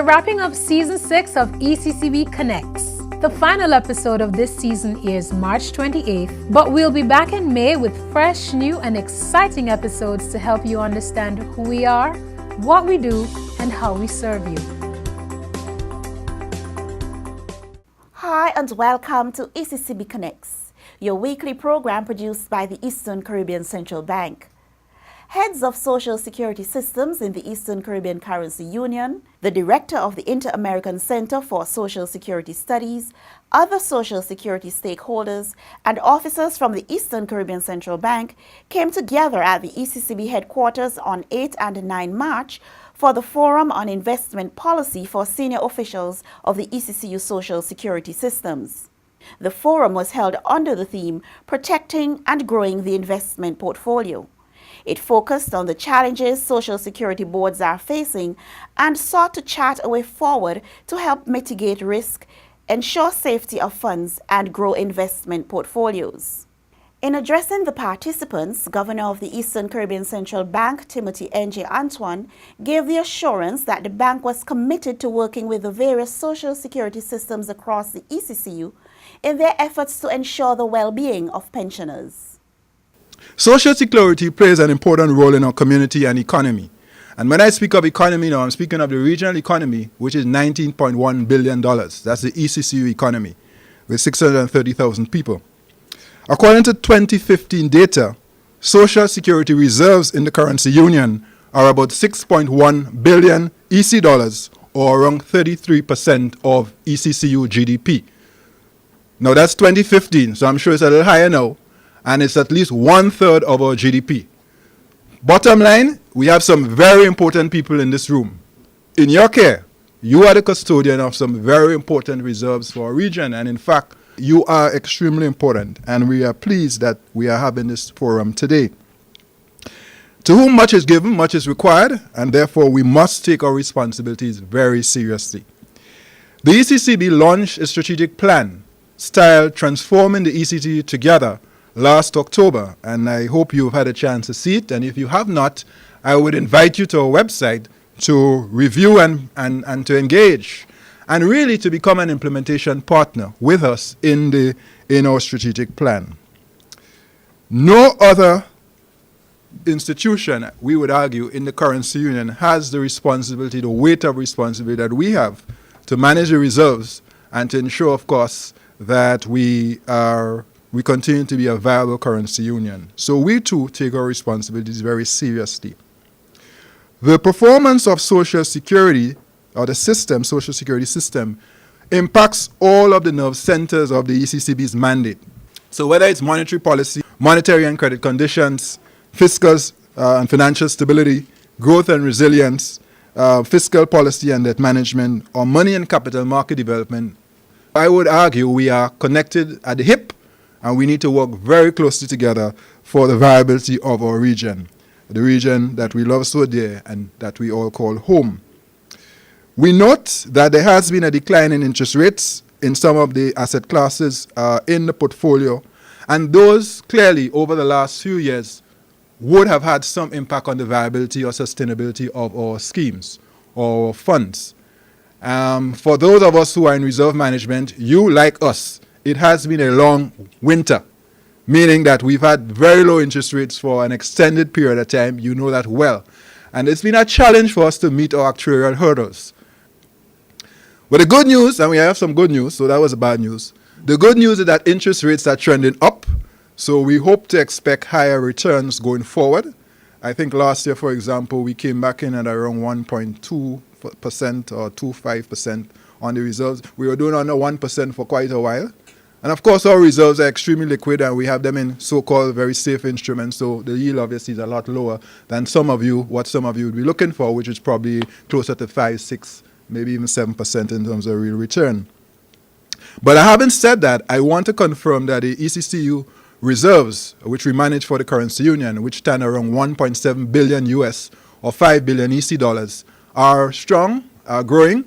wrapping up Season 6 of ECCB Connects. The final episode of this season airs March 28th, but we'll be back in May with fresh, new, and exciting episodes to help you understand who we are, what we do, and how we serve you. Hi and welcome to ECCB Connects, your weekly program produced by the Eastern Caribbean Central Bank. Heads of Social Security Systems in the Eastern Caribbean Currency Union, the Director of the Inter-American Center for Social Security Studies, other Social Security stakeholders, and officers from the Eastern Caribbean Central Bank came together at the ECCB headquarters on 8 and 9 March for the Forum on Investment Policy for Senior Officials of the ECCU Social Security Systems. The forum was held under the theme, Protecting and Growing the Investment Portfolio. It focused on the challenges Social Security boards are facing and sought to chart a way forward to help mitigate risk, ensure safety of funds, and grow investment portfolios. In addressing the participants, Governor of the Eastern Caribbean Central Bank, Timothy N.J. Antoine, gave the assurance that the bank was committed to working with the various social security systems across the ECCU in their efforts to ensure the well-being of pensioners. Social security plays an important role in our community and economy. And when I speak of economy now, I'm speaking of the regional economy, which is $19.1 billion. That's the ECCU economy, with 630,000 people. According to 2015 data, Social Security reserves in the currency union are about 6.1 billion EC dollars, or around 33% of ECCU GDP. Now that's 2015, so I'm sure it's a little higher now, and it's at least 1/3 of our GDP. Bottom line, we have some very important people in this room. In your care, you are the custodian of some very important reserves for our region, and in fact, you are extremely important, and we are pleased that we are having this forum today. To whom much is given, much is required, and therefore we must take our responsibilities very seriously. The ECCB launched a strategic plan styled Transforming the ECCU Together last October, and I hope you've had a chance to see it, and if you have not, I would invite you to our website to review and to engage, and really to become an implementation partner with us in our strategic plan. No other institution, we would argue, in the currency union has the responsibility, the weight of responsibility that we have to manage the reserves and to ensure, of course, that we continue to be a viable currency union. So we too take our responsibilities very seriously. The performance of Social Security, or the system, Social Security system, impacts all of the nerve centers of the ECCB's mandate. So whether it's monetary policy, monetary and credit conditions, fiscal and financial stability, growth and resilience, fiscal policy and debt management, or money and capital market development, I would argue we are connected at the hip, and we need to work very closely together for the viability of our region, the region that we love so dear and that we all call home. We note that there has been a decline in interest rates in some of the asset classes in the portfolio, and those clearly over the last few years would have had some impact on the viability or sustainability of our schemes or funds. For those of us who are in reserve management, you, like us, it has been a long winter, meaning that we've had very low interest rates for an extended period of time. You know that well. And it's been a challenge for us to meet our actuarial hurdles. But the good news, and we have some good news, so that was the bad news. The good news is that interest rates are trending up, so we hope to expect higher returns going forward. I think last year, for example, we came back in at around 1.2% or 2.5% on the reserves. We were doing under 1% for quite a while. And of course, our reserves are extremely liquid, and we have them in so-called very safe instruments, so the yield obviously is a lot lower than what some of you would be looking for, which is probably closer to 5, 6, maybe even 7% in terms of real return. But having said that, I want to confirm that the ECCU reserves, which we manage for the currency union, which stand around 1.7 billion US or 5 billion EC dollars, are strong, are growing,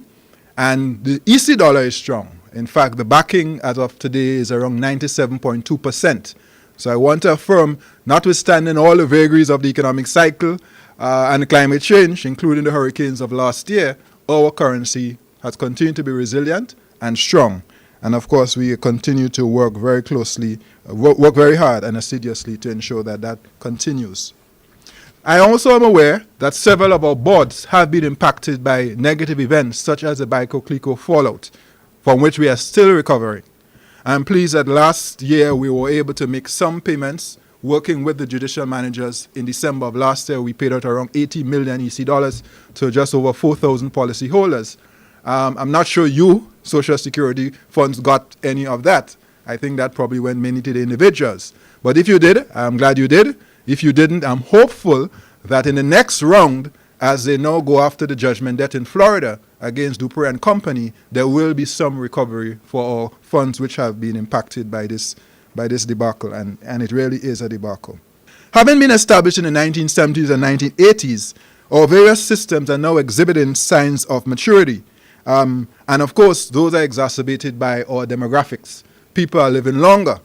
and the EC dollar is strong. In fact, the backing as of today is around 97.2%. So I want to affirm, notwithstanding all the vagaries of the economic cycle and climate change, including the hurricanes of last year, our currency has continued to be resilient and strong. And of course, we continue to work very closely, work very hard and assiduously to ensure that that continues. I also am aware that several of our boards have been impacted by negative events such as the Baiko-Clicquot fallout, from which we are still recovering. I'm pleased that last year we were able to make some payments working with the judicial managers. In December of last year, we paid out around 80 million EC dollars to just over 4,000 policyholders. I'm not sure you, Social Security funds, got any of that. I think that probably went mainly to the individuals. But if you did, I'm glad you did. If you didn't, I'm hopeful that in the next round, as they now go after the judgment debt in Florida against Dupree and Company, there will be some recovery for our funds which have been impacted by this debacle, and it really is a debacle. Having been established in the 1970s and 1980s, our various systems are now exhibiting signs of maturity. And of course, those are exacerbated by our demographics. People are living longer.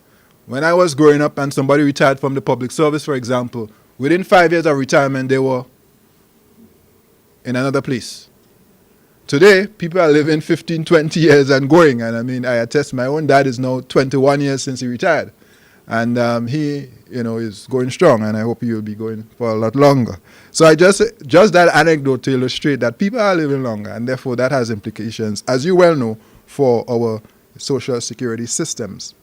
When I was growing up and somebody retired from the public service, for example, within 5 years of retirement, they were in another place. Today, people are living 15, 20 years and going. And I mean, I attest, my own dad is now 21 years since he retired. And he, is going strong, and I hope he will be going for a lot longer. So I just that anecdote to illustrate that people are living longer, and therefore that has implications, as you well know, for our social security systems.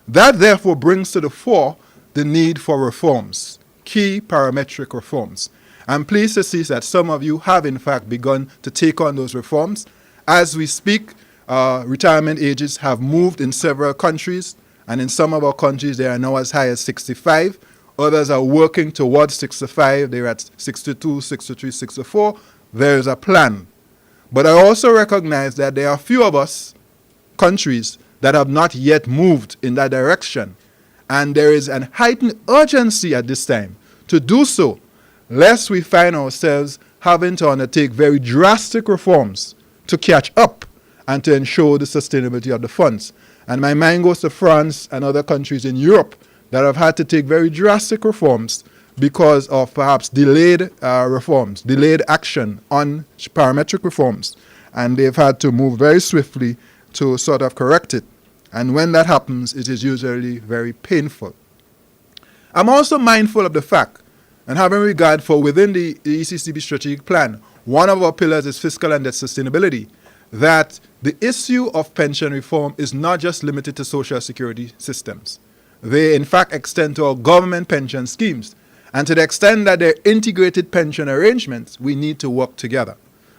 That therefore brings to the fore the need for reforms, key parametric reforms. I'm pleased to see that some of you have in fact begun to take on those reforms. As we speak, retirement ages have moved in several countries, and in some of our countries they are now as high as 65. Others are working towards 65. They're at 62, 63, 64. There is a plan. But I also recognize that there are a few of us, countries, that have not yet moved in that direction. And there is a heightened urgency at this time to do so, lest we find ourselves having to undertake very drastic reforms to catch up and to ensure the sustainability of the funds. And my mind goes to France and other countries in Europe that have had to take very drastic reforms because of perhaps delayed reforms, delayed action on parametric reforms. And they've had to move very swiftly to sort of correct it. And when that happens, it is usually very painful. I'm also mindful of the fact, and having regard for within the ECCB strategic plan, one of our pillars is fiscal and debt sustainability, that the issue of pension reform is not just limited to social security systems. They in fact extend to our government pension schemes. And to the extent that they're integrated pension arrangements, we need to work together.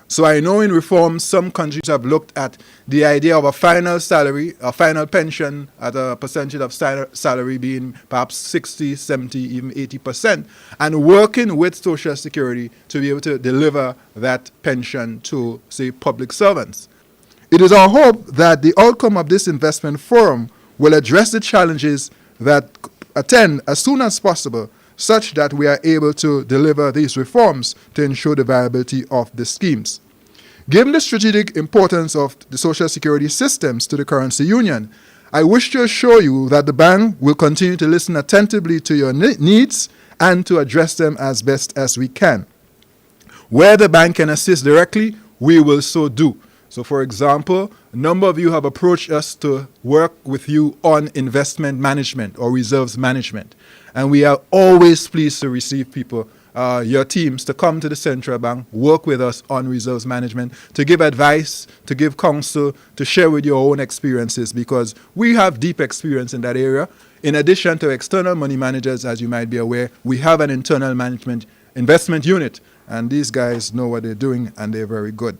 So I know in reforms, some countries have looked at the idea of a final salary, a final pension at a percentage of salary being perhaps 60, 70, even 80%, and working with Social Security to be able to deliver that pension to, say, public servants. It is our hope that the outcome of this investment forum will address the challenges that attend as soon as possible, such that we are able to deliver these reforms to ensure the viability of the schemes. Given the strategic importance of the social security systems to the currency union, I wish to assure you that the bank will continue to listen attentively to your needs and to address them as best as we can. Where the bank can assist directly, we will so do. So, for example, a number of you have approached us to work with you on investment management or reserves management. And we are always pleased to receive people, your teams, to come to the central bank, work with us on reserves management, to give advice, to give counsel, to share with your own experiences, because we have deep experience in that area. In addition to external money managers, as you might be aware, we have an internal management investment unit, and these guys know what they're doing, and they're very good.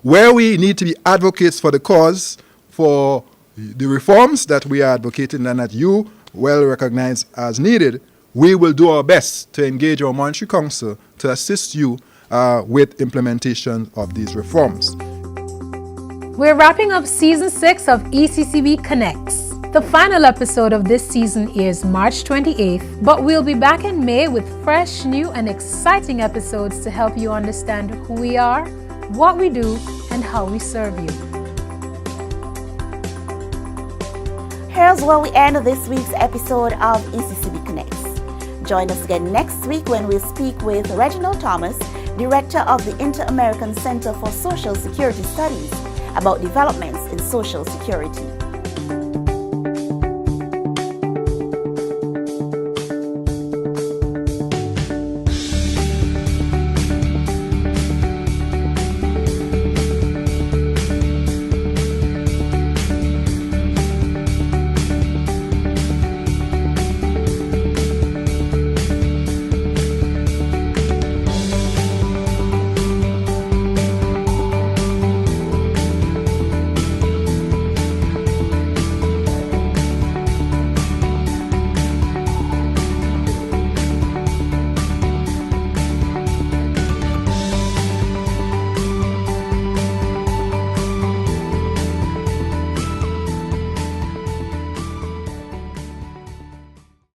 Where we need to be advocates for the cause, for the reforms that we are advocating and that you well recognize as needed, we will do our best to engage our Monetary Council to assist you with implementation of these reforms. We're wrapping up Season 6 of ECCB Connects. The final episode of this season airs March 28th, but we'll be back in May with fresh, new, and exciting episodes to help you understand who we are, what we do, and how we serve you. Here's where we end this week's episode of ECCB Connects. Join us again next week when we'll speak with Reginald Thomas, Director of the Inter-American Center for Social Security Studies, about developments in social security.